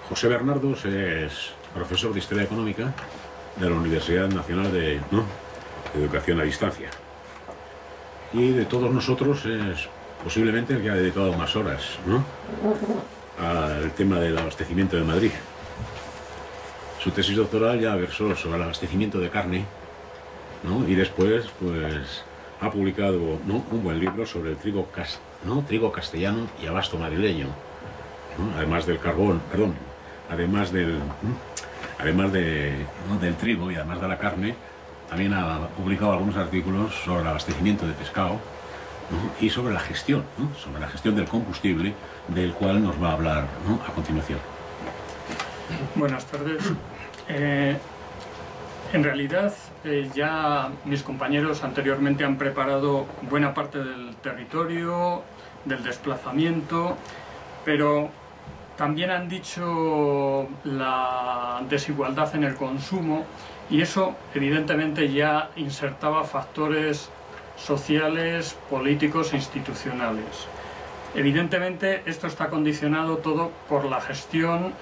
José Bernardos es profesor de Historia Económica de la Universidad Nacional de Educación a Distancia. Y de todos nosotros es posiblemente el que ha dedicado más horas, al tema del abastecimiento de Madrid. Su tesis doctoral ya versó sobre el abastecimiento de carne, y después pues ha publicado un buen libro sobre el trigo castellano y abasto madrileño, además del carbón, además del trigo y además de la carne. También ha publicado algunos artículos sobre el abastecimiento de pescado y sobre la gestión, del combustible, del cual nos va a hablar a continuación. Buenas tardes. En realidad ya mis compañeros anteriormente han preparado buena parte del territorio, del desplazamiento, pero también han dicho la desigualdad en el consumo, y eso evidentemente ya insertaba factores sociales, políticos e institucionales. Evidentemente esto está condicionado todo por la gestión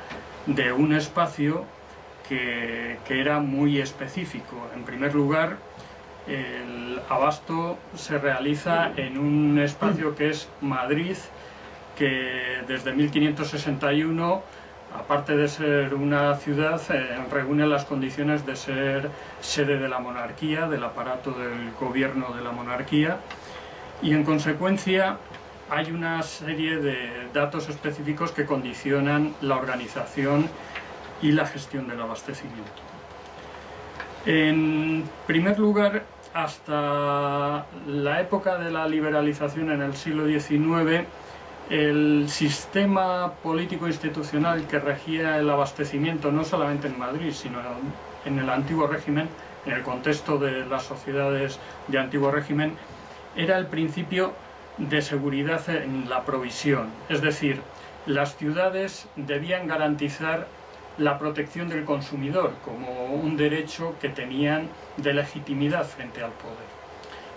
de un espacio que era muy específico. En primer lugar, el abasto se realiza en un espacio que es Madrid, que desde 1561, aparte de ser una ciudad, reúne las condiciones de ser sede de la monarquía, del aparato del gobierno de la monarquía, y en consecuencia hay una serie de datos específicos que condicionan la organización y la gestión del abastecimiento. En primer lugar, hasta la época de la liberalización en el siglo XIX, el sistema político-institucional que regía el abastecimiento, no solamente en Madrid, sino en el antiguo régimen, en el contexto de las sociedades de antiguo régimen, era el principio de seguridad en la provisión. Es decir, las ciudades debían garantizar la protección del consumidor como un derecho que tenían de legitimidad frente al poder.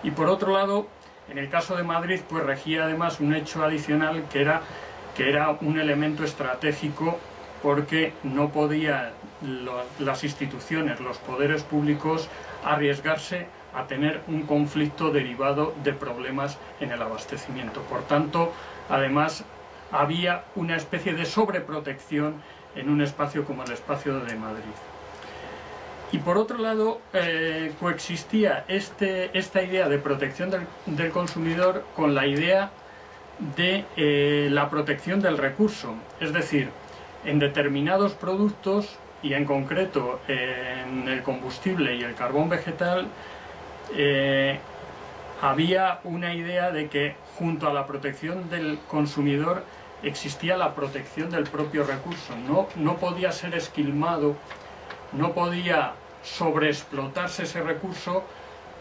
Y por otro lado, en el caso de Madrid, pues regía además un hecho adicional que era un elemento estratégico, porque no podían las instituciones, los poderes públicos, arriesgarse a tener un conflicto derivado de problemas en el abastecimiento. Por tanto, además, había una especie de sobreprotección en un espacio como el espacio de Madrid. Y por otro lado, coexistía esta idea de protección del consumidor con la idea de la protección del recurso. Es decir, en determinados productos, y en concreto en el combustible y el carbón vegetal, había una idea de que junto a la protección del consumidor existía la protección del propio recurso. No podía ser esquilmado, no podía sobreexplotarse ese recurso,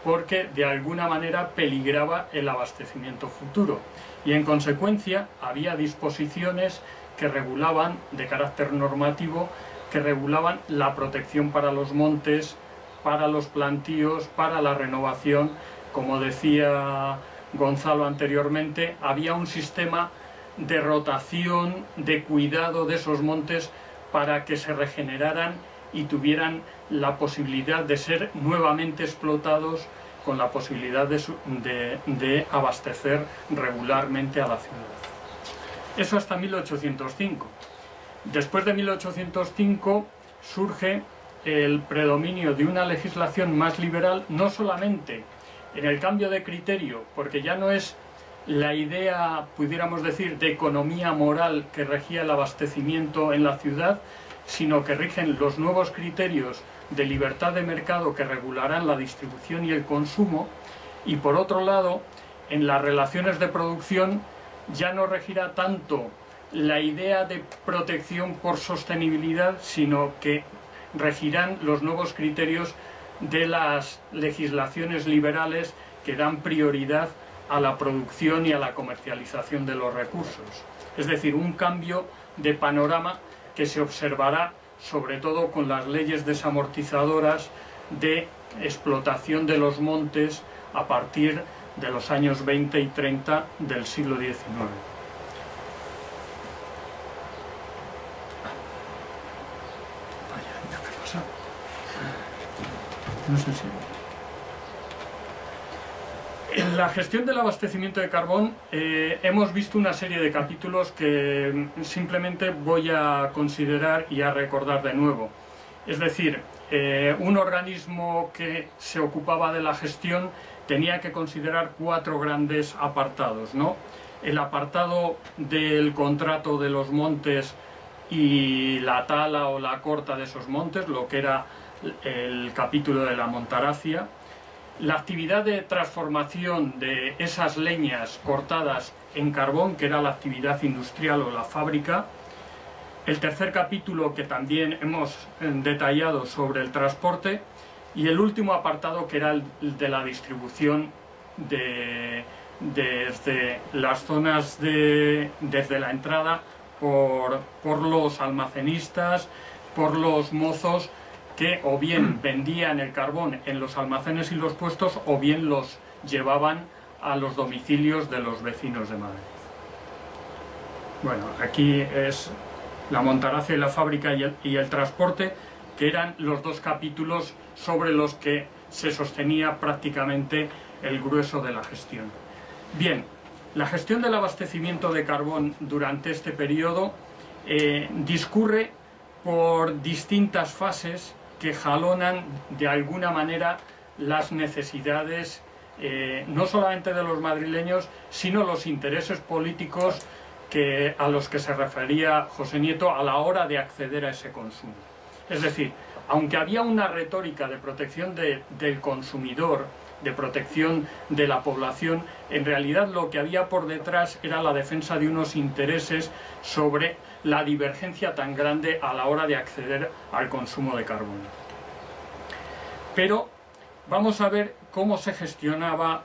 porque de alguna manera peligraba el abastecimiento futuro. Y en consecuencia había disposiciones que regulaban, de carácter normativo, que regulaban la protección para los montes, para los plantíos, para la renovación. Como decía Gonzalo anteriormente, había un sistema de rotación, de cuidado de esos montes para que se regeneraran y tuvieran la posibilidad de ser nuevamente explotados, con la posibilidad de abastecer regularmente a la ciudad. Eso hasta 1805. Después de 1805 surge el predominio de una legislación más liberal, no solamente en el cambio de criterio, porque ya no es la idea, pudiéramos decir, de economía moral que regía el abastecimiento en la ciudad, sino que rigen los nuevos criterios de libertad de mercado que regularán la distribución y el consumo. Y por otro lado, en las relaciones de producción ya no regirá tanto la idea de protección por sostenibilidad, sino que regirán los nuevos criterios de las legislaciones liberales que dan prioridad a la producción y a la comercialización de los recursos. Es decir, un cambio de panorama que se observará sobre todo con las leyes desamortizadoras de explotación de los montes a partir de los años 20 y 30 del siglo XIX. pasa? No sé si... En la gestión del abastecimiento de carbón hemos visto una serie de capítulos que simplemente voy a considerar y a recordar de nuevo. Es decir, un organismo que se ocupaba de la gestión tenía que considerar 4 grandes apartados, ¿no? El apartado del contrato de los montes y la tala o la corta de esos montes, lo que era el capítulo de la montaracia. La actividad de transformación de esas leñas cortadas en carbón, que era la actividad industrial o la fábrica. El tercer capítulo, que también hemos detallado, sobre el transporte. Y el último apartado, que era el de la distribución desde las zonas desde la entrada por los almacenistas, por los mozos, que o bien vendían el carbón en los almacenes y los puestos, o bien los llevaban a los domicilios de los vecinos de Madrid. Bueno, aquí es la montaracia y la fábrica y el transporte, que eran los 2 capítulos sobre los que se sostenía prácticamente el grueso de la gestión. Bien, la gestión del abastecimiento de carbón durante este periodo discurre por distintas fases que jalonan de alguna manera las necesidades no solamente de los madrileños, sino los intereses políticos a los que se refería José Nieto a la hora de acceder a ese consumo. Es decir, aunque había una retórica de protección del consumidor, de protección de la población, en realidad lo que había por detrás era la defensa de unos intereses sobre la divergencia tan grande a la hora de acceder al consumo de carbón. Pero vamos a ver cómo se gestionaba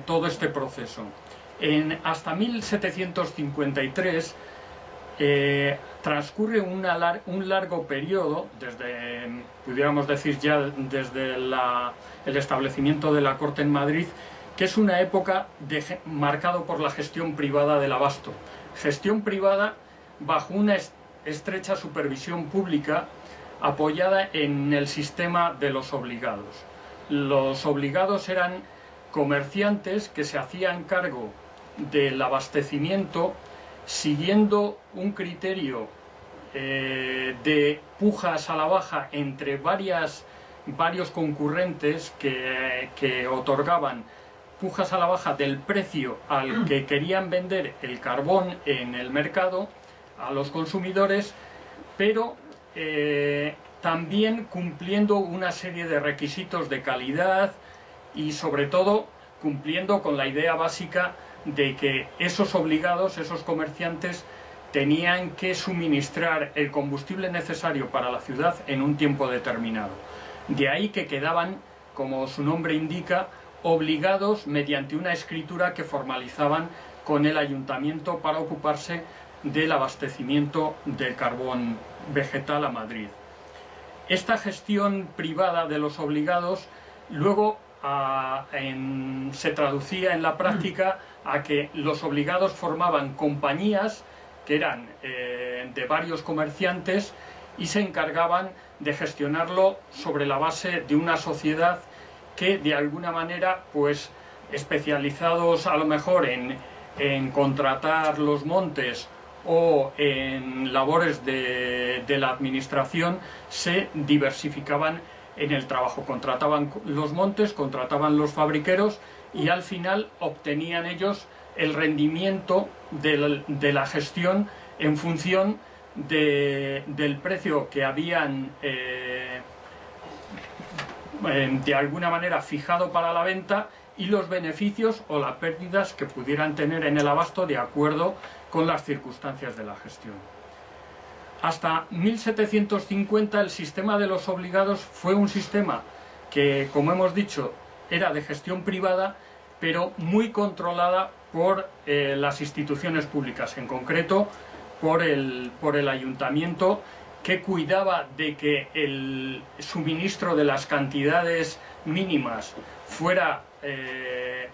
todo este proceso. Hasta 1753 transcurre un largo periodo, pudiéramos decir ya desde el establecimiento de la Corte en Madrid, que es una época marcado por la gestión privada del abasto. Gestión privada bajo una estrecha supervisión pública apoyada en el sistema de los obligados. Los obligados eran comerciantes que se hacían cargo del abastecimiento siguiendo un criterio de pujas a la baja entre varios concurrentes que otorgaban pujas a la baja del precio al que querían vender el carbón en el mercado a los consumidores, pero también cumpliendo una serie de requisitos de calidad y sobre todo cumpliendo con la idea básica de que esos obligados, esos comerciantes, tenían que suministrar el combustible necesario para la ciudad en un tiempo determinado. De ahí que quedaban, como su nombre indica, obligados mediante una escritura que formalizaban con el ayuntamiento para ocuparse del abastecimiento del carbón vegetal a Madrid. Esta gestión privada de los obligados luego se traducía en la práctica a que los obligados formaban compañías que eran de varios comerciantes y se encargaban de gestionarlo sobre la base de una sociedad que de alguna manera, pues especializados a lo mejor en contratar los montes o en labores de la administración, se diversificaban en el trabajo. Contrataban los montes, contrataban los fabriqueros y al final obtenían ellos el rendimiento de la gestión en función del precio que habían de alguna manera fijado para la venta y los beneficios o las pérdidas que pudieran tener en el abasto de acuerdo con las circunstancias de la gestión. Hasta 1750 el sistema de los obligados fue un sistema que, como hemos dicho, era de gestión privada, pero muy controlada por las instituciones públicas, en concreto por el ayuntamiento, que cuidaba de que el suministro de las cantidades mínimas fuera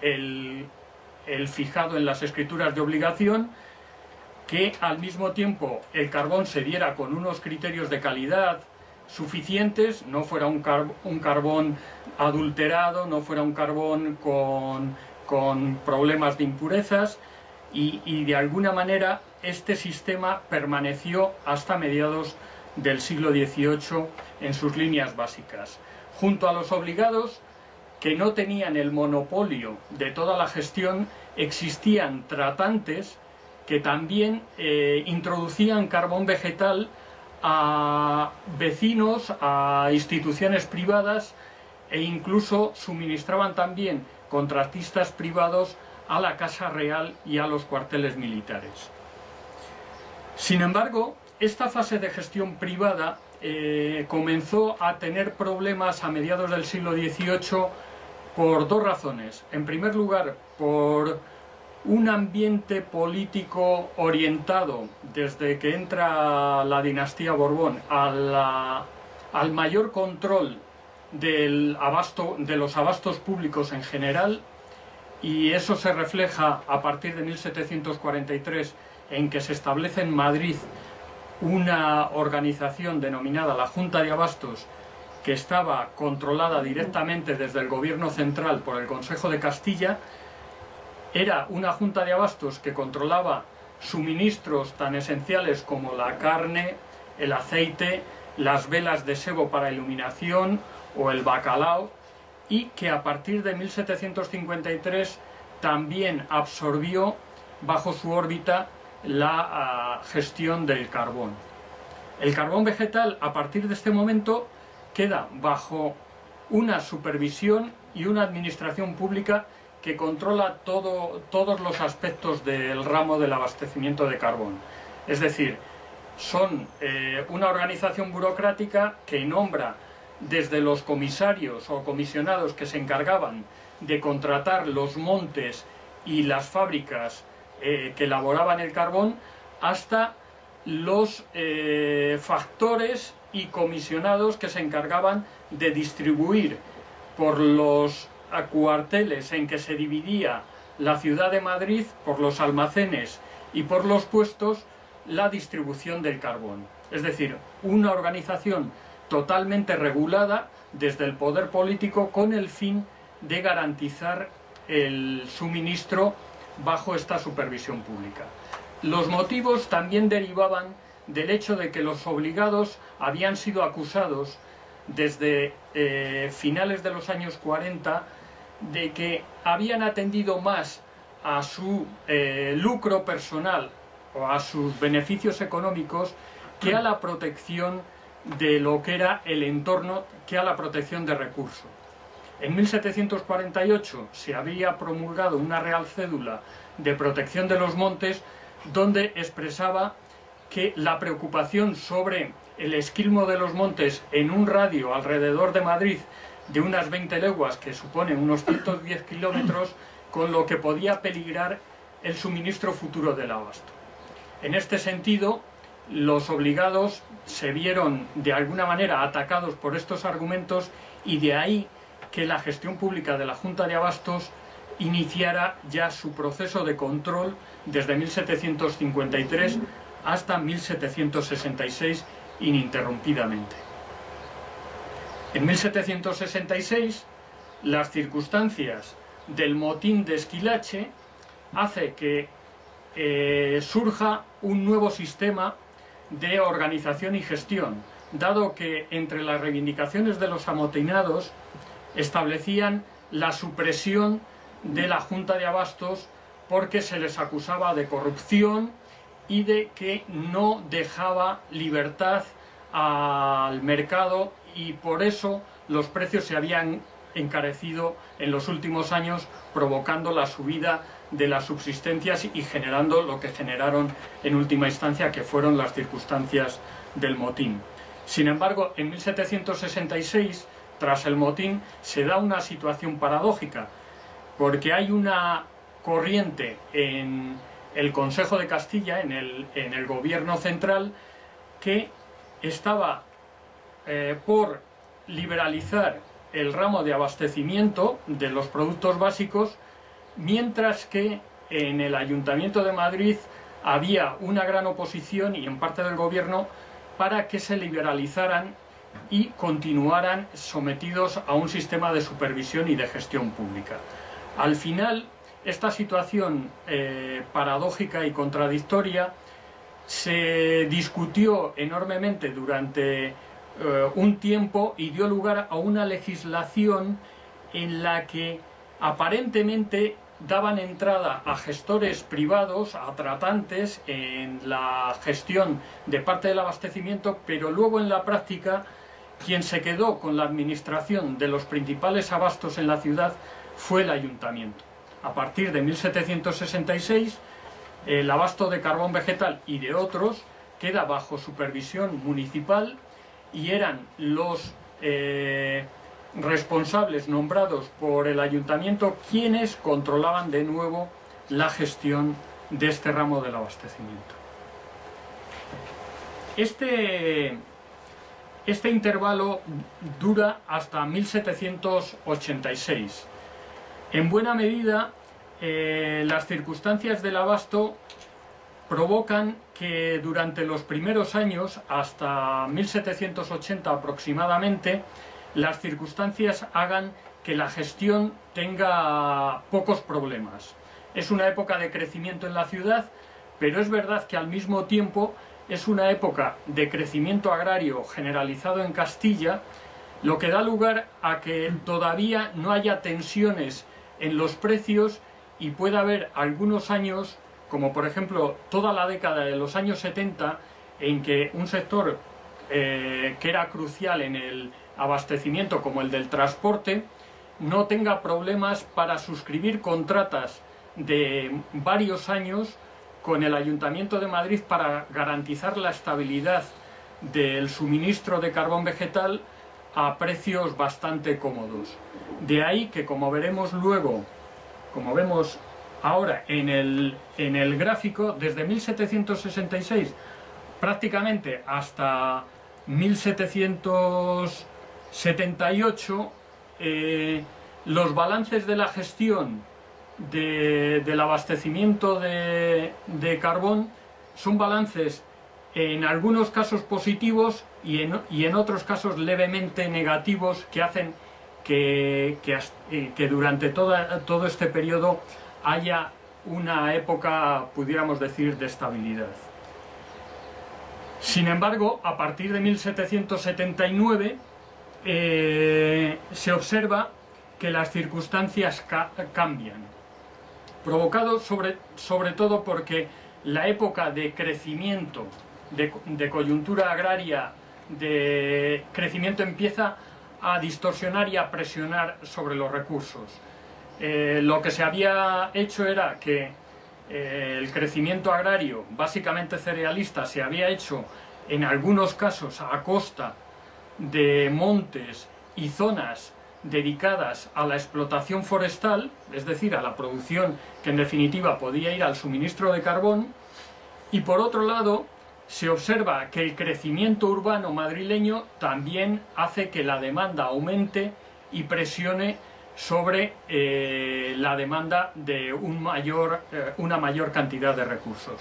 el fijado en las escrituras de obligación, que al mismo tiempo el carbón se diera con unos criterios de calidad, suficientes, no fuera un carbón adulterado, no fuera un carbón con problemas de impurezas, y de alguna manera este sistema permaneció hasta mediados del siglo XVIII en sus líneas básicas. Junto a los obligados, que no tenían el monopolio de toda la gestión, existían tratantes que también introducían carbón vegetal a vecinos, a instituciones privadas, e incluso suministraban también contratistas privados a la Casa Real y a los cuarteles militares. Sin embargo, esta fase de gestión privada comenzó a tener problemas a mediados del siglo XVIII por dos razones. En primer lugar, por un ambiente político orientado, desde que entra la dinastía Borbón, al mayor control de los abastos públicos en general, y eso se refleja a partir de 1743, en que se establece en Madrid una organización denominada la Junta de Abastos, que estaba controlada directamente desde el gobierno central por el Consejo de Castilla. Era una Junta de Abastos que controlaba suministros tan esenciales como la carne, el aceite, las velas de sebo para iluminación o el bacalao, y que a partir de 1753 también absorbió bajo su órbita la gestión del carbón. El carbón vegetal, a partir de este momento, queda bajo una supervisión y una administración pública que controla todos los aspectos del ramo del abastecimiento de carbón. Es decir, son una organización burocrática que nombra desde los comisarios o comisionados que se encargaban de contratar los montes y las fábricas que elaboraban el carbón, hasta los factores y comisionados que se encargaban de distribuir por los cuarteles en que se dividía la ciudad de Madrid, por los almacenes y por los puestos, la distribución del carbón. Es decir, una organización totalmente regulada desde el poder político con el fin de garantizar el suministro bajo esta supervisión pública. Los motivos también derivaban del hecho de que los obligados habían sido acusados desde finales de los años 40 de que habían atendido más a su lucro personal o a sus beneficios económicos que a la protección de lo que era el entorno, que a la protección de recursos. En 1748 se había promulgado una Real Cédula de protección de los montes, donde expresaba que la preocupación sobre el esquilmo de los montes en un radio alrededor de Madrid de unas 20 leguas, que suponen unos 110 kilómetros, con lo que podía peligrar el suministro futuro del abasto. En este sentido, los obligados se vieron de alguna manera atacados por estos argumentos, y de ahí que la gestión pública de la Junta de Abastos iniciara ya su proceso de control desde 1753 hasta 1766 ininterrumpidamente. En 1766, las circunstancias del motín de Esquilache hace que surja un nuevo sistema de organización y gestión, dado que entre las reivindicaciones de los amotinados establecían la supresión de la Junta de Abastos porque se les acusaba de corrupción y de que no dejaba libertad al mercado, y por eso los precios se habían encarecido en los últimos años, provocando la subida de las subsistencias y generando lo que generaron en última instancia, que fueron las circunstancias del motín. Sin embargo, en 1766, tras el motín, se da una situación paradójica, porque hay una corriente en el Consejo de Castilla, en el gobierno central, que estaba por liberalizar el ramo de abastecimiento de los productos básicos, mientras que en el Ayuntamiento de Madrid había una gran oposición, y en parte del gobierno, para que se liberalizaran y continuaran sometidos a un sistema de supervisión y de gestión pública. Al final, esta situación paradójica y contradictoria se discutió enormemente durante un tiempo y dio lugar a una legislación en la que aparentemente daban entrada a gestores privados, a tratantes en la gestión de parte del abastecimiento, pero luego en la práctica quien se quedó con la administración de los principales abastos en la ciudad fue el ayuntamiento. A partir de 1766 el abasto de carbón vegetal y de otros queda bajo supervisión municipal y eran los responsables nombrados por el ayuntamiento quienes controlaban de nuevo la gestión de este ramo del abastecimiento. Este intervalo dura hasta 1786. En buena medida, las circunstancias del abasto provocan que durante los primeros años, hasta 1780 aproximadamente, las circunstancias hagan que la gestión tenga pocos problemas. Es una época de crecimiento en la ciudad, pero es verdad que al mismo tiempo es una época de crecimiento agrario generalizado en Castilla, lo que da lugar a que todavía no haya tensiones en los precios y pueda haber algunos años, como por ejemplo toda la década de los años 70, en que un sector que era crucial en el abastecimiento, como el del transporte, no tenga problemas para suscribir contratas de varios años con el Ayuntamiento de Madrid para garantizar la estabilidad del suministro de carbón vegetal a precios bastante cómodos. De ahí que, como veremos luego, como vemos ahora en el gráfico, desde 1766 prácticamente hasta 1778, los balances de la gestión del abastecimiento de carbón son balances en algunos casos positivos y en otros casos levemente negativos, que hacen que durante todo este periodo haya una época, pudiéramos decir, de estabilidad. Sin embargo, a partir de 1779 se observa que las circunstancias cambian, provocado sobre todo porque la época de crecimiento, de coyuntura agraria, de crecimiento, empieza a distorsionar y a presionar sobre los recursos. Lo que se había hecho era que el crecimiento agrario, básicamente cerealista, se había hecho en algunos casos a costa de montes y zonas dedicadas a la explotación forestal, es decir, a la producción que en definitiva podía ir al suministro de carbón, y por otro lado se observa que el crecimiento urbano madrileño también hace que la demanda aumente y presione sobre la demanda de una mayor cantidad de recursos.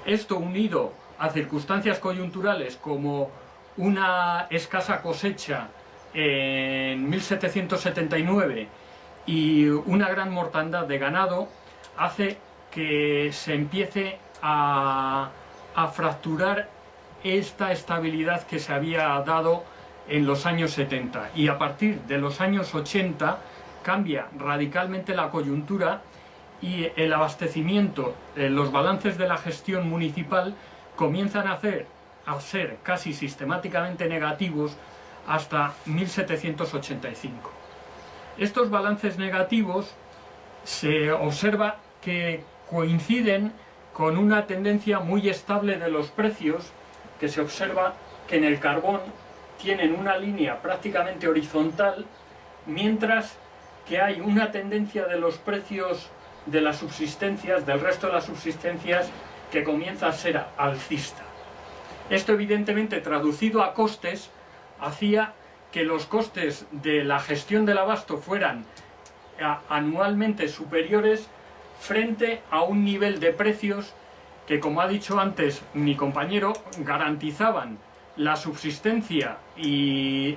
Esto, unido a circunstancias coyunturales como una escasa cosecha en 1779 y una gran mortandad de ganado, hace que se empiece a fracturar esta estabilidad que se había dado en los años 70, y a partir de los años 80 cambia radicalmente la coyuntura y el abastecimiento, los balances de la gestión municipal comienzan a ser casi sistemáticamente negativos hasta 1785. Estos balances negativos se observa que coinciden con una tendencia muy estable de los precios, que se observa que en el carbón tienen una línea prácticamente horizontal, mientras que hay una tendencia de los precios de las subsistencias, del resto de las subsistencias, que comienza a ser alcista. Esto, evidentemente, traducido a costes, hacía que los costes de la gestión del abasto fueran anualmente superiores frente a un nivel de precios que, como ha dicho antes mi compañero, garantizaban la subsistencia y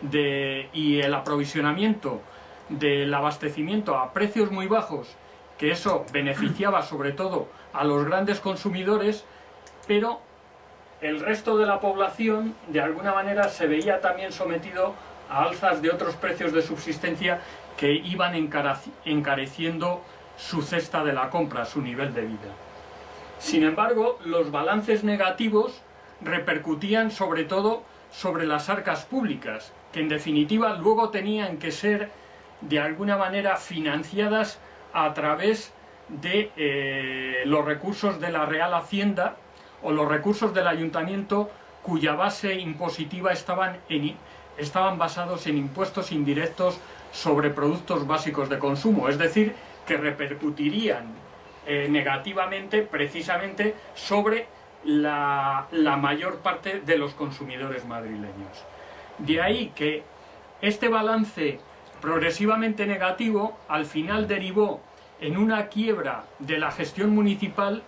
el aprovisionamiento del abastecimiento a precios muy bajos, que eso beneficiaba sobre todo a los grandes consumidores, pero el resto de la población de alguna manera se veía también sometido a alzas de otros precios de subsistencia que iban encareciendo su cesta de la compra, su nivel de vida. Sin embargo, los balances negativos repercutían sobre todo sobre las arcas públicas, que en definitiva luego tenían que ser de alguna manera financiadas a través de los recursos de la Real Hacienda o los recursos del Ayuntamiento, cuya base impositiva estaban basados en impuestos indirectos sobre productos básicos de consumo, es decir, que repercutirían negativamente precisamente sobre la mayor parte de los consumidores madrileños. De ahí que este balance progresivamente negativo al final derivó en una quiebra de la gestión municipal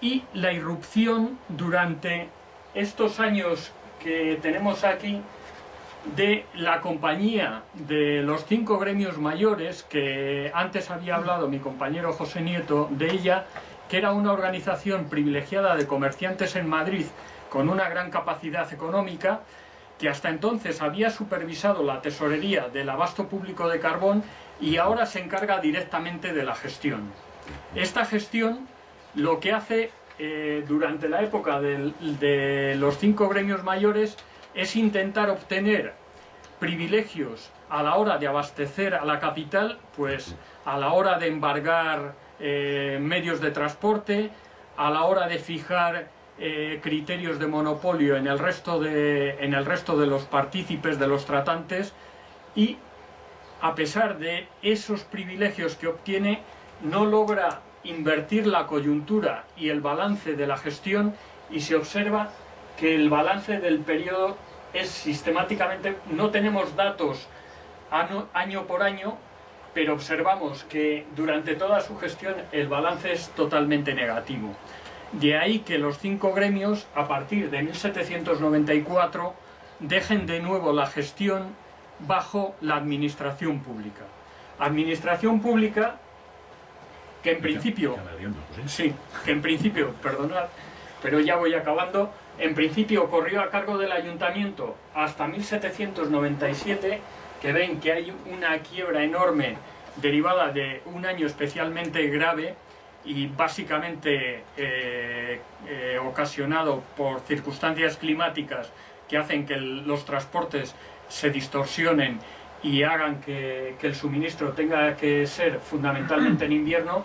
y la irrupción durante estos años que tenemos aquí de la compañía de los 5 gremios mayores, que antes había hablado mi compañero José Nieto de ella, que era una organización privilegiada de comerciantes en Madrid con una gran capacidad económica, que hasta entonces había supervisado la tesorería del abasto público de carbón y ahora se encarga directamente de la gestión. Esta gestión lo que hace durante la época de los 5 gremios mayores es intentar obtener privilegios a la hora de abastecer a la capital, pues a la hora de embargar medios de transporte, a la hora de fijar criterios de monopolio en el resto de los partícipes, de los tratantes, y a pesar de esos privilegios que obtiene, no logra invertir la coyuntura y el balance de la gestión, y se observa que el balance del periodo es sistemáticamente, no tenemos datos año por año, pero observamos que durante toda su gestión el balance es totalmente negativo. De ahí que los 5 gremios, a partir de 1794, dejen de nuevo la gestión bajo la administración pública. Administración pública que en principio, perdonad, pero ya voy acabando, en principio corrió a cargo del ayuntamiento hasta 1797, que ven que hay una quiebra enorme derivada de un año especialmente grave y básicamente ocasionado por circunstancias climáticas que hacen que los transportes se distorsionen y hagan que el suministro tenga que ser fundamentalmente en invierno.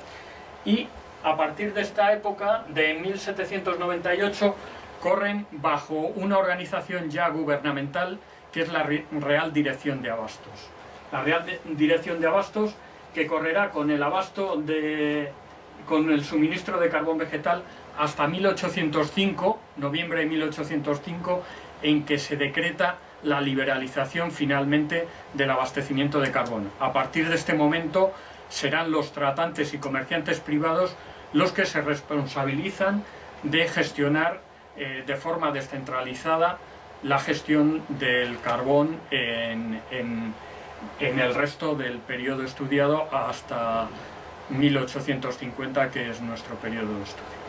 Y a partir de esta época, de 1798, corren bajo una organización ya gubernamental, que es la Real Dirección de Abastos. La Real Dirección de Abastos, que correrá con el abasto con el suministro de carbón vegetal hasta 1805, noviembre de 1805, en que se decreta la liberalización finalmente del abastecimiento de carbón. A partir de este momento serán los tratantes y comerciantes privados los que se responsabilizan de gestionar de forma descentralizada la gestión del carbón en el resto del periodo estudiado hasta 1850, que es nuestro periodo de estudio.